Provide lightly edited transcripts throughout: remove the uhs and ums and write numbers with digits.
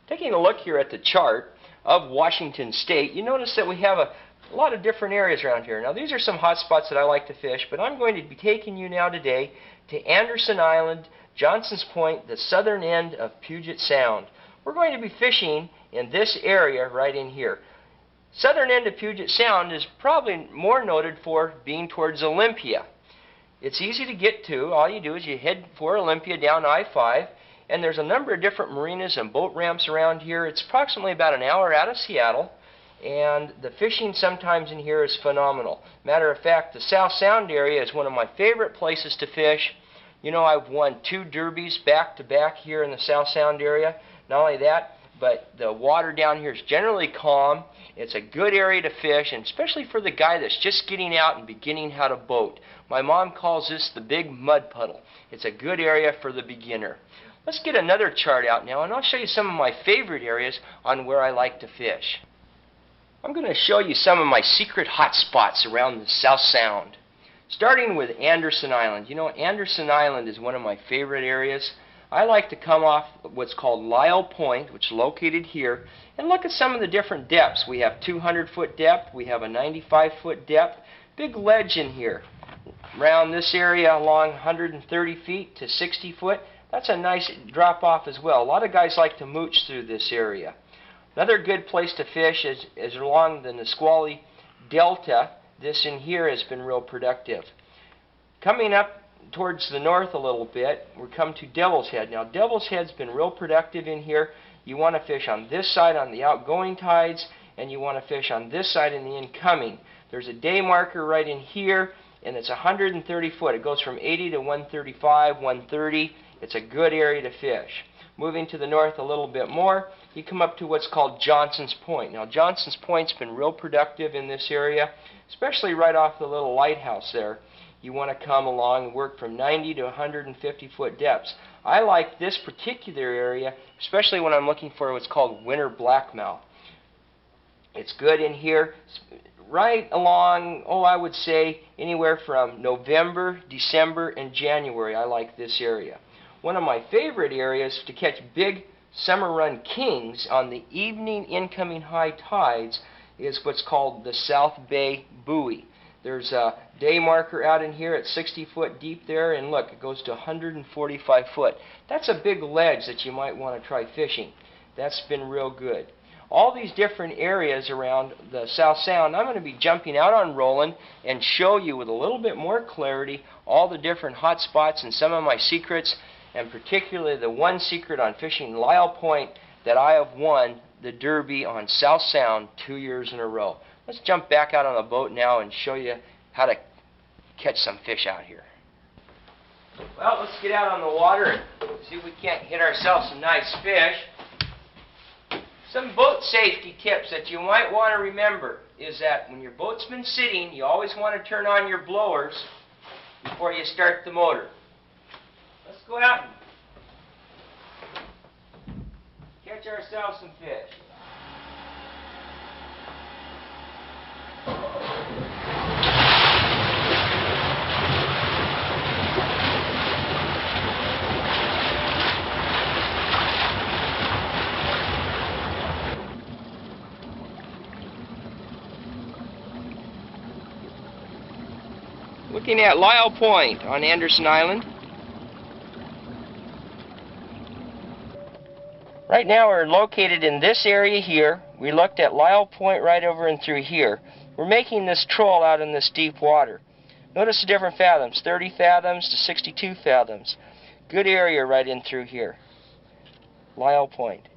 Taking a look here at the chart of Washington State, you notice that we have a lot of different areas around here. Now these are some hot spots that I like to fish, but I'm going to be taking you now today to Anderson Island, Johnson's Point, the southern end of Puget Sound. We're going to be fishing in this area right in here. Southern end of Puget Sound is probably more noted for being towards Olympia. It's easy to get to. All you do is you head for Olympia down I-5, and there's a number of different marinas and boat ramps around here. It's approximately about an hour out of Seattle, and the fishing sometimes in here is phenomenal. Matter of fact, the South Sound area is one of my favorite places to fish. You know, I've won 2 derbies back-to-back here in the South Sound area. Not only that, but the water down here is generally calm. It's a good area to fish, and especially for the guy that's just getting out and beginning how to boat. My mom calls this the big mud puddle. It's a good area for the beginner. Let's get another chart out now, and I'll show you some of my favorite areas on where I like to fish. I'm going to show you some of my secret hot spots around the South Sound. Starting with Anderson Island. You know, Anderson Island is one of my favorite areas. I like to come off what's called Lyall Point, which is located here, and look at some of the different depths. We have 200-foot depth, we have a 95-foot depth, big ledge in here. Around this area along 130 feet to 60 foot, that's a nice drop off as well. A lot of guys like to mooch through this area. Another good place to fish is along the Nisqually Delta. This in here has been real productive. Coming up towards the north a little bit, we come to Devil's Head. Now Devil's Head's been real productive in here. You want to fish on this side on the outgoing tides, and you want to fish on this side in the incoming. There's a day marker right in here, and it's 130 foot. It goes from 80 to 135, 130. It's a good area to fish. Moving to the north a little bit more, you come up to what's called Johnson's Point. Now Johnson's Point's been real productive in this area, especially right off the little lighthouse there. You want to come along and work from 90 to 150 foot depths. I like this particular area, especially when I'm looking for what's called winter blackmouth. It's good in here right along, I would say anywhere from November, December, and January. I like this area. One of my favorite areas to catch big summer run kings on the evening incoming high tides is what's called the South Bay Buoy. There's a day marker out in here at 60 foot deep there, and look, it goes to 145 foot. That's a big ledge that you might want to try fishing. That's been real good. All these different areas around the South Sound, I'm going to be jumping out on Roland and show you with a little bit more clarity all the different hot spots and some of my secrets, and particularly the one secret on fishing Lyall Point that I have won the Derby on South Sound 2 years in a row. Let's jump back out on the boat now and show you how to catch some fish out here. Well, let's get out on the water and see if we can't hit ourselves some nice fish. Some boat safety tips that you might want to remember is that when your boat's been sitting, you always want to turn on your blowers before you start the motor. Let's go out and catch ourselves some fish. Looking at Lyall Point on Anderson Island. Right now we're located in this area here. We looked at Lyall Point right over and through here. We're making this troll out in this deep water. Notice the different fathoms, 30 fathoms to 62 fathoms. Good area right in through here. Lyall Point.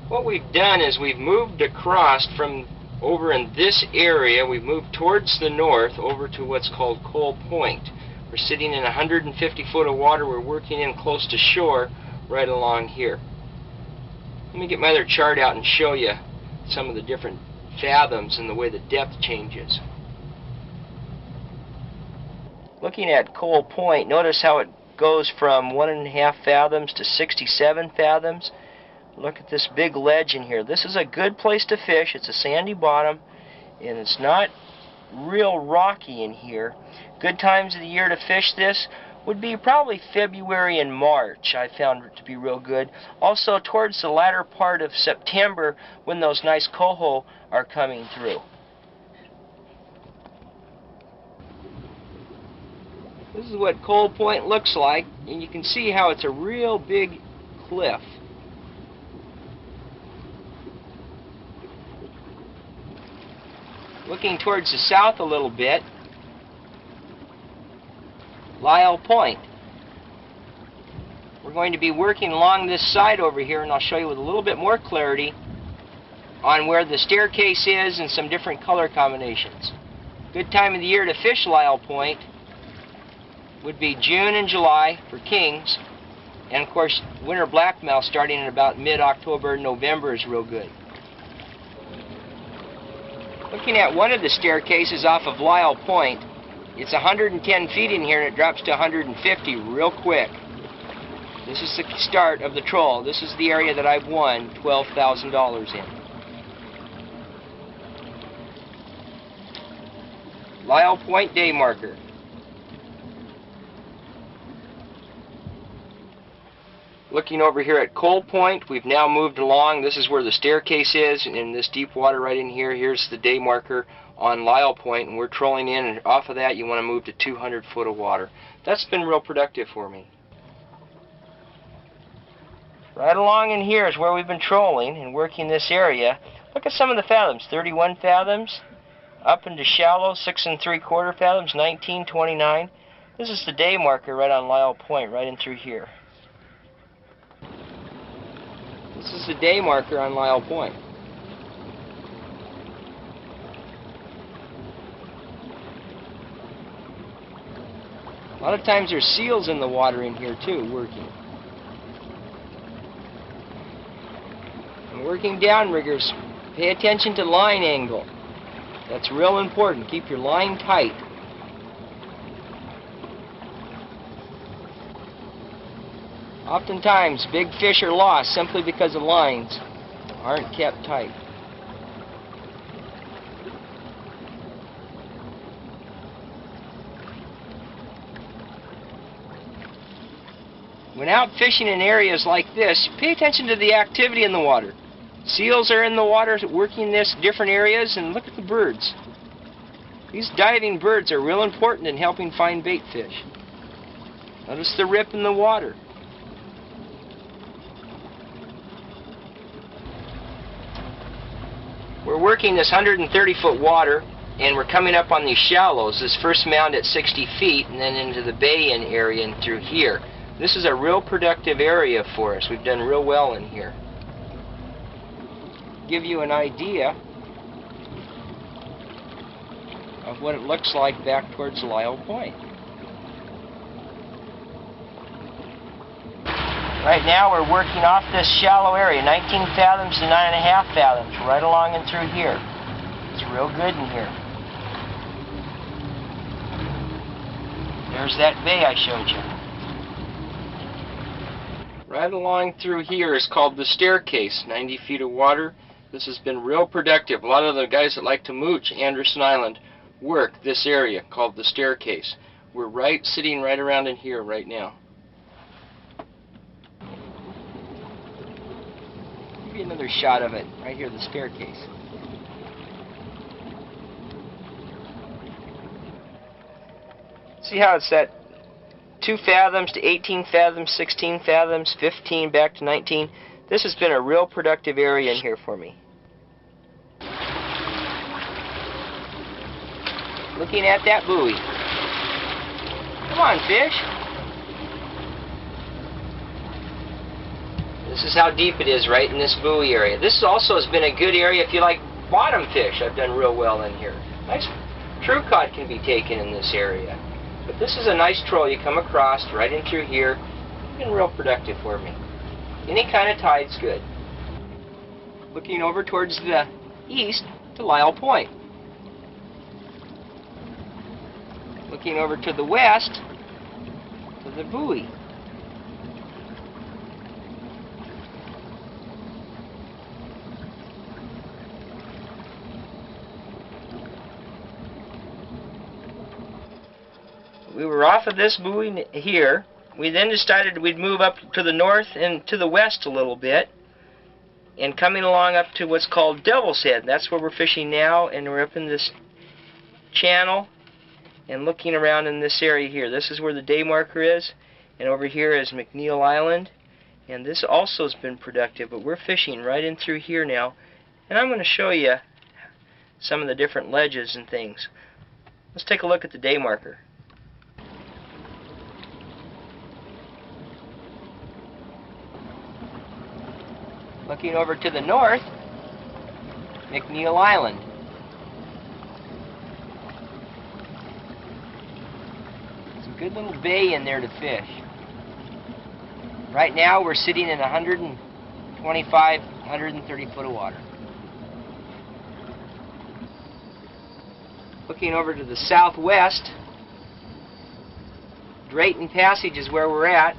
What we've done is we've moved across from over in this area, we've moved towards the north over to what's called Cole Point. We're sitting in 150 foot of water. We're working in close to shore right along here. Let me get my other chart out and show you some of the different fathoms and the way the depth changes. Looking at Cole Point, notice how it goes from 1.5 fathoms to 67 fathoms. Look at this big ledge in here. This is a good place to fish. It's a sandy bottom, and it's not real rocky in here. Good times of the year to fish this would be probably February and March. I found it to be real good. Also towards the latter part of September when those nice coho are coming through. This is what Coal Point looks like, and you can see how it's a real big cliff. Looking towards the south a little bit, Lyall Point. We're going to be working along this side over here, and I'll show you with a little bit more clarity on where the staircase is and some different color combinations. Good time of the year to fish Lyall Point would be June and July for kings, and of course winter blackmouth starting in about mid-October and November is real good. Looking at one of the staircases off of Lyall Point, it's 110 feet in here and it drops to 150 real quick. This is the start of the troll. This is the area that I've won $12,000 in. Lyall Point day marker. Looking over here at Coal Point, we've now moved along. This is where the staircase is, and in this deep water right in here, here's the day marker on Lyall Point, and we're trolling in, and off of that you want to move to 200 foot of water. That's been real productive for me. Right along in here is where we've been trolling and working this area. Look at some of the fathoms, 31 fathoms, up into shallow, 6 3/4 fathoms, 19, 29. This is the day marker right on Lyall Point, right in through here. This is the day marker on Lyall Point. A lot of times there's seals in the water in here too, working. And working downriggers, pay attention to line angle. That's real important. Keep your line tight. Oftentimes, big fish are lost simply because the lines aren't kept tight. When out fishing in areas like this, pay attention to the activity in the water. Seals are in the water working this different areas, and look at the birds. These diving birds are real important in helping find bait fish. Notice the rip in the water. We're working this 130 foot water, and we're coming up on these shallows. This first mound at 60 feet and then into the bay-in area and through here. This is a real productive area for us. We've done real well in here. Give you an idea of what it looks like back towards Lyall Point. Right now we're working off this shallow area, 19 fathoms to 9.5 fathoms, right along and through here. It's real good in here. There's that bay I showed you. Right along through here is called the staircase, 90 feet of water. This has been real productive. A lot of the guys that like to mooch Anderson Island work this area called the staircase. We're sitting right around in here right now. Give you another shot of it, right here, the staircase. See how it's that 2 fathoms to 18 fathoms, 16 fathoms, 15 back to 19. This has been a real productive area in here for me. Looking at that buoy. Come on, fish. This is how deep it is right in this buoy area. This also has been a good area if you like bottom fish. I've done real well in here. Nice true cod can be taken in this area. But this is a nice troll you come across right in through here. It's been real productive for me. Any kind of tide's good. Looking over towards the east to Lyall Point. Looking over to the west to the buoy. we were off of this buoy here. We then decided we'd move up to the north and to the west a little bit, and coming along up to what's called Devil's Head. That's where we're fishing now, and we're up in this channel and looking around in this area here. This is where the day marker is, and over here is McNeil Island, and this also has been productive, but we're fishing right in through here now, and I'm going to show you some of the different ledges and things. Let's take a look at the day marker. Looking over to the north, McNeil Island. Some good little bay in there to fish. Right now we're sitting in 125, 130 foot of water. Looking over to the southwest, Drayton Passage is where we're at.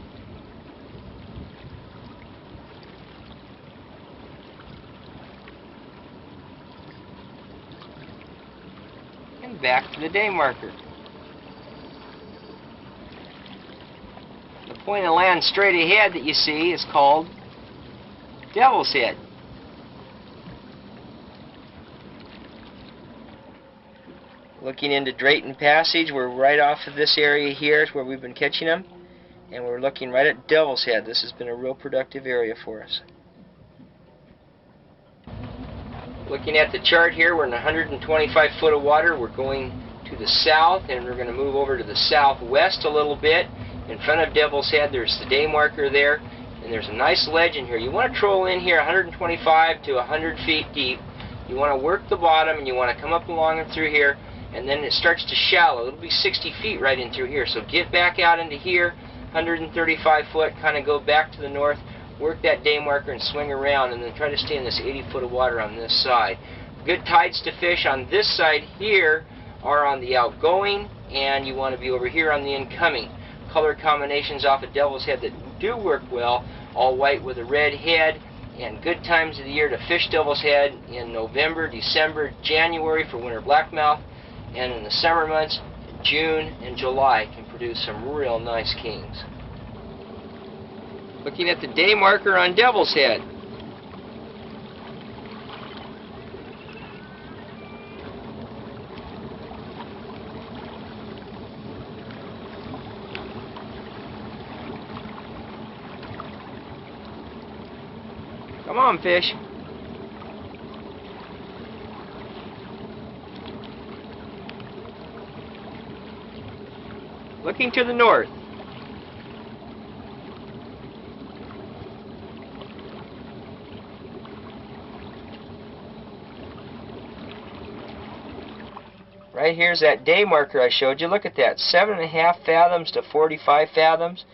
And back to the day marker. The point of land straight ahead that you see is called Devil's Head. Looking into Drayton Passage, we're right off of this area here is where we've been catching them, and we're looking right at Devil's Head. This has been a real productive area for us. Looking at the chart here, we're in 125 foot of water. We're going to the south, and we're going to move over to the southwest a little bit. In front of Devil's Head, there's the day marker there, and there's a nice ledge in here. You want to troll in here 125 to 100 feet deep. You want to work the bottom, and you want to come up along and through here, and then it starts to shallow. It'll be 60 feet right in through here. So get back out into here, 135 foot, kind of go back to the north, work that day marker and swing around, and then try to stay in this 80 foot of water on this side. Good tides to fish on this side here are on the outgoing, and you want to be over here on the incoming. Color combinations off of Devil's Head that do work well, all white with a red head, and good times of the year to fish Devil's Head in November, December, January for winter blackmouth, and in the summer months, June and July can produce some real nice kings. Looking at the day marker on Devil's Head. Come on, fish. Looking to the north. Right here's that day marker I showed you. Look at that. 7.5 fathoms to 45 fathoms.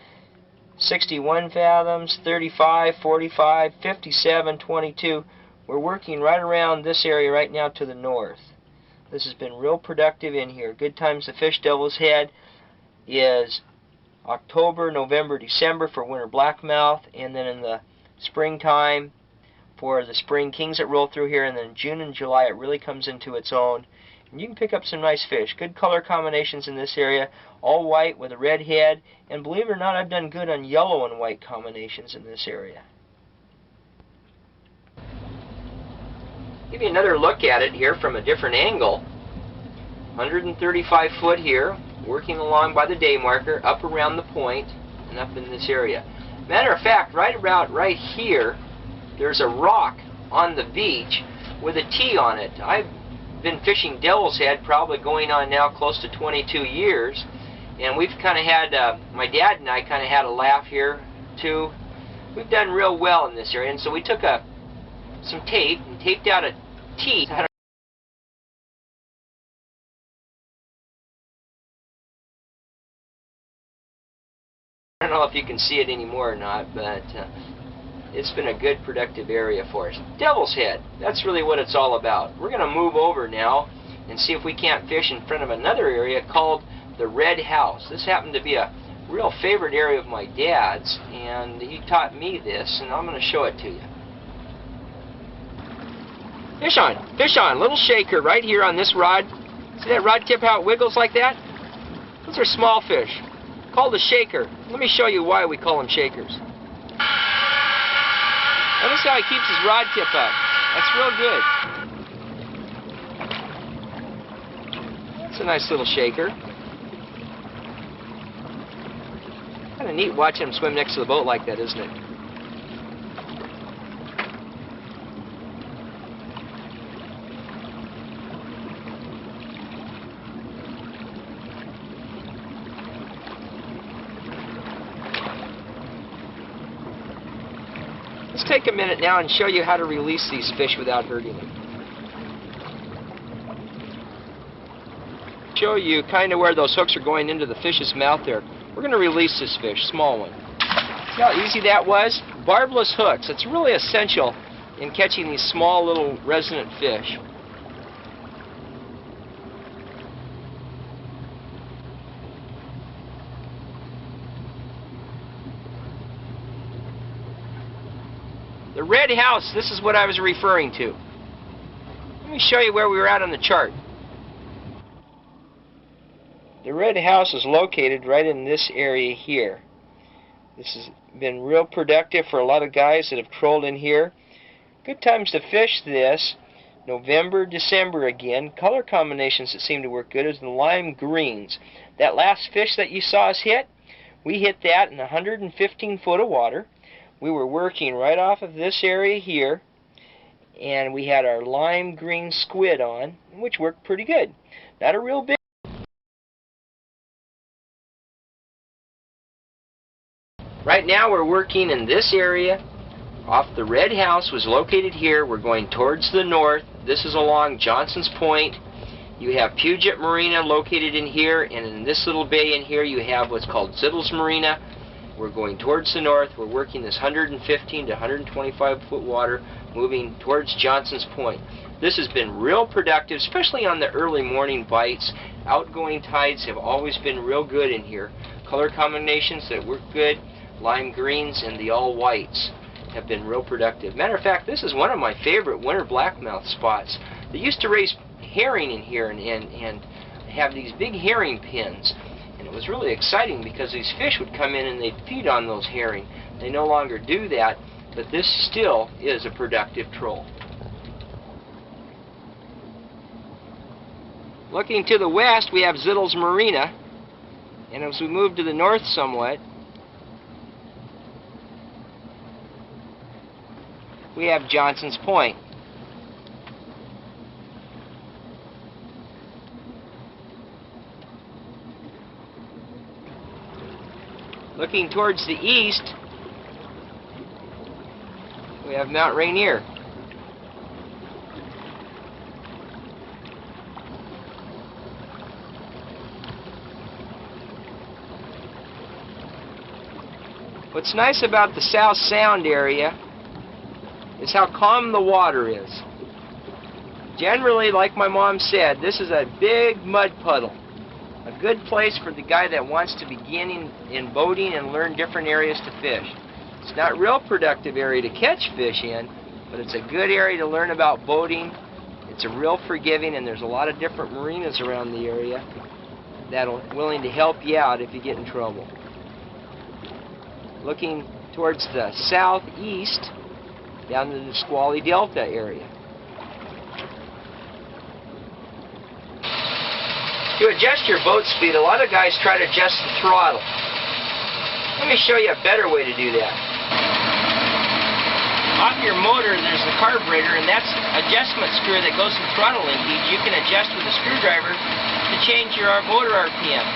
61 fathoms, 35, 45, 57, 22. We're working right around this area right now to the north. This has been real productive in here. Good times to fish Devil's Head is October, November, December for winter blackmouth, and then in the springtime for the spring kings that roll through here, and then June and July it really comes into its own. And you can pick up some nice fish. Good color combinations in this area, all white with a red head, and believe it or not, I've done good on yellow and white combinations in this area. Give you another look at it here from a different angle. 135 foot here, working along by the day marker, up around the point, and up in this area. Matter of fact, right about right here, there's a rock on the beach with a T on it. I've been fishing Devil's Head probably going on now close to 22 years, and we've kind of had, my dad and I kind of had a laugh here too. We've done real well in this area, and so we took some tape and taped out a T. I don't know if you can see it anymore or not, but it's been a good productive area for us. Devil's Head, that's really what it's all about. We're going to move over now and see if we can't fish in front of another area called the Red House. This happened to be a real favorite area of my dad's, and he taught me this, and I'm going to show it to you. Fish on, little shaker right here on this rod. See that rod tip, how it wiggles like that? Those are small fish, called a shaker. Let me show you why we call them shakers. Notice how he keeps his rod tip up. That's real good. It's a nice little shaker. Kind of neat watching him swim next to the boat like that, isn't it? Let's take a minute now and show you how to release these fish without hurting them. Show you kind of where those hooks are going into the fish's mouth there. We're going to release this fish, small one. See how easy that was? Barbless hooks. It's really essential in catching these small little resident fish. The red house, this is what I was referring to. Let me show you where we were at on the chart. The red house is located right in this area here. This has been real productive for a lot of guys that have trolled in here. Good times to fish this. November, December again. Color combinations that seem to work good is the lime greens. That last fish that you saw us hit, we hit that in 115 foot of water. We were working right off of this area here, and we had our lime green squid on, which worked pretty good. Not a real big. Right now we're working in this area. Off the red house was located here. We're going towards the north. This is along Johnson's Point. You have Puget Marina located in here, and in this little bay in here you have what's called Zittle's Marina. We're going towards the north. We're working this 115 to 125 foot water, moving towards Johnson's Point. This has been real productive, especially on the early morning bites. Outgoing tides have always been real good in here. Color combinations that work good, lime greens and the all whites, have been real productive. Matter of fact, this is one of my favorite winter blackmouth spots. They used to raise herring in here and have these big herring pens. And it was really exciting because these fish would come in and they'd feed on those herring. They no longer do that, but this still is a productive troll. Looking to the west, we have Zittle's Marina, and as we move to the north somewhat, we have Johnson's Point. Looking towards the east, we have Mount Rainier. What's nice about the South Sound area is how calm the water is. Generally, like my mom said, this is a big mud puddle. A good place for the guy that wants to begin in boating and learn different areas to fish. It's not a real productive area to catch fish in, but it's a good area to learn about boating. It's a real forgiving, and there's a lot of different marinas around the area that are willing to help you out if you get in trouble. Looking towards the southeast, down to the Squally Delta area. To adjust your boat speed, a lot of guys try to adjust the throttle. Let me show you a better way to do that. Off your motor, there's the carburetor, and that's adjustment screw that goes in the throttle linkage. You can adjust with a screwdriver to change your motor RPM.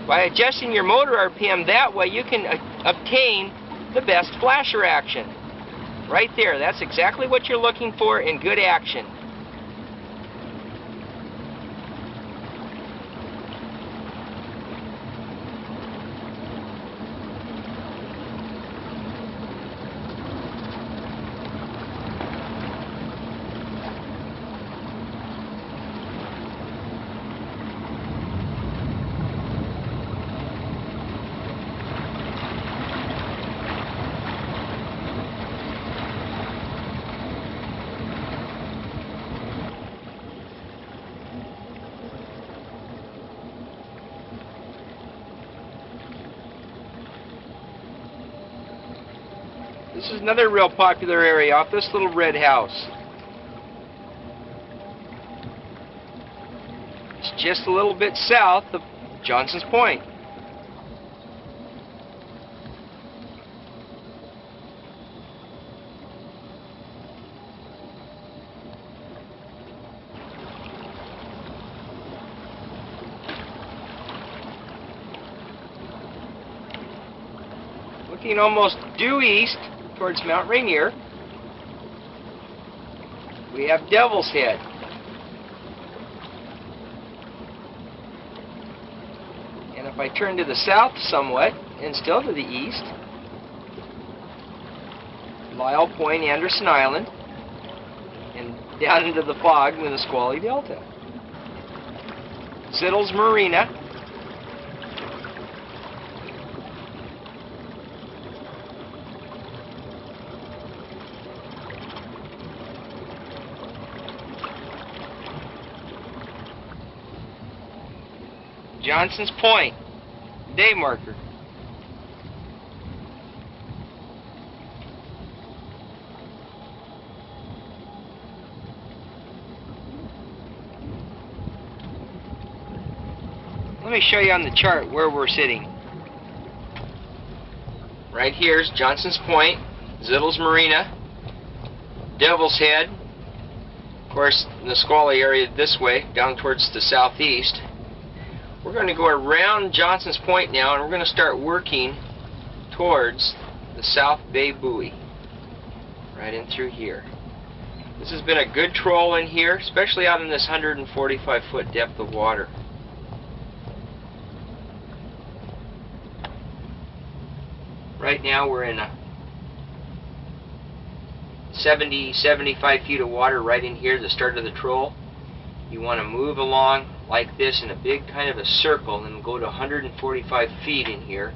By adjusting your motor RPM that way, you can obtain the best flasher action. Right there, that's exactly what you're looking for in good action. This is another real popular area off this little red house. It's just a little bit south of Johnson's Point. Looking almost due east towards Mount Rainier, we have Devil's Head. And if I turn to the south somewhat, and still to the east, Lyall Point, Anderson Island, and down into the fog in the Nisqually Delta. Zittle's Marina. Johnson's Point, day marker. Let me show you on the chart where we're sitting. Right here is Johnson's Point, Zittle's Marina, Devil's Head, of course the Nisqually area this way, down towards the southeast. We're going to go around Johnson's Point now, and we're going to start working towards the South Bay buoy, right in through here. This has been a good troll in here, especially out in this 145-foot depth of water. Right now we're in a 70-75 feet of water right in here, the start of the troll. You want to move along like this in a big kind of a circle and go to 145 feet in here.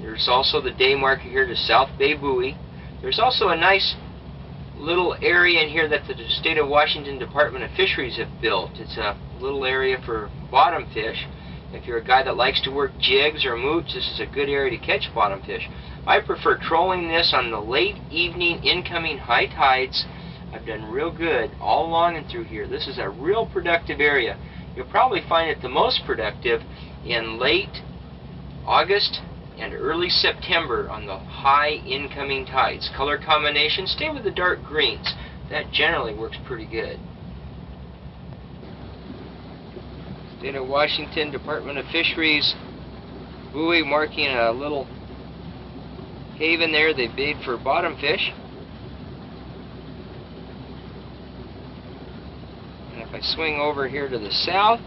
There's also the day marker here to South Bay buoy. There's also a nice little area in here that the State of Washington Department of Fisheries have built. It's a little area for bottom fish. If you're a guy that likes to work jigs or moots, this is a good area to catch bottom fish. I prefer trolling this on the late evening incoming high tides. I've done real good all along and through here. This is a real productive area. You'll probably find it the most productive in late August and early September on the high incoming tides. Color combination, stay with the dark greens. That generally works pretty good. State of Washington Department of Fisheries buoy marking a little haven there. They bait for bottom fish. And if I swing over here to the south,